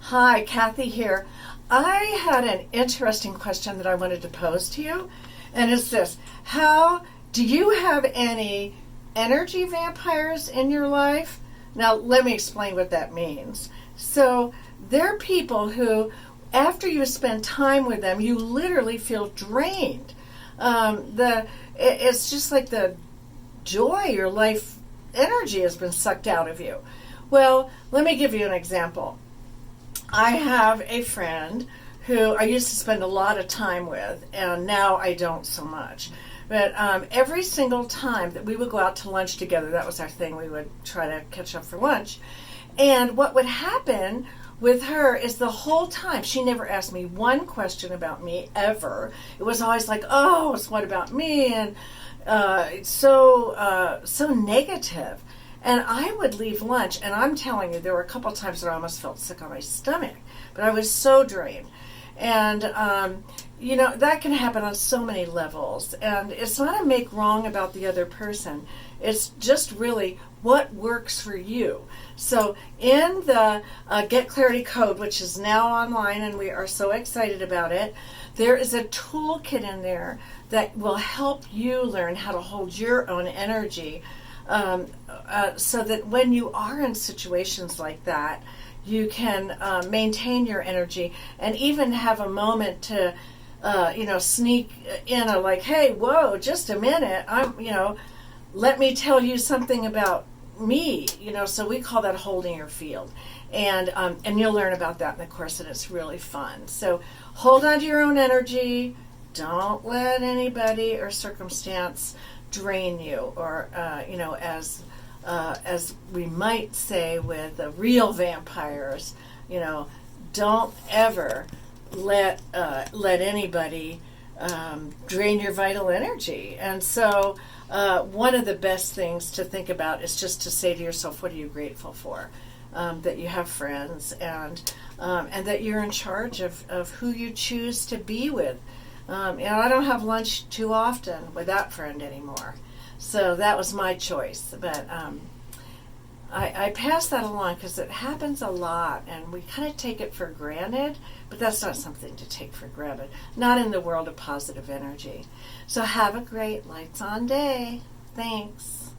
Hi, Cathy here. I had an interesting question that I wanted to pose to you, and it's this. How do you have any energy vampires in your life? Now, let me explain what that means. So, they're people who, after you spend time with them, you literally feel drained. It's just like the joy, your life energy has been sucked out of you. Well, let me give you an example. I have a friend who I used to spend a lot of time with, and now I don't so much. But every single time that we would go out to lunch together, that was our thing, we would try to catch up for lunch. And what would happen with her is the whole time, she never asked me one question about me, ever. It was always like, oh, it's what about me? And so negative. And I would leave lunch, and I'm telling you, there were a couple times that I almost felt sick on my stomach, but I was so drained. And, that can happen on so many levels. And it's not a make wrong about the other person. It's just really what works for you. So in the Get Clarity Code, which is now online, and we are so excited about it, there is a toolkit in there that will help you learn how to hold your own energy, so that when you are in situations like that, you can maintain your energy and even have a moment to, sneak in a like, hey, whoa, just a minute, let me tell you something about me, so we call that holding your field. And you'll learn about that in the course, and it's really fun. So hold on to your own energy. Don't let anybody or circumstance drain you, or as we might say with the real vampires, don't ever let anybody drain your vital energy. And so one of the best things to think about is just to say to yourself, what are you grateful for? That you have friends, and that you're in charge of who you choose to be with. I don't have lunch too often with that friend anymore. So that was my choice. But I pass that along because it happens a lot, and we kind of take it for granted, but that's not something to take for granted. Not in the world of positive energy. So have a great lights on day. Thanks.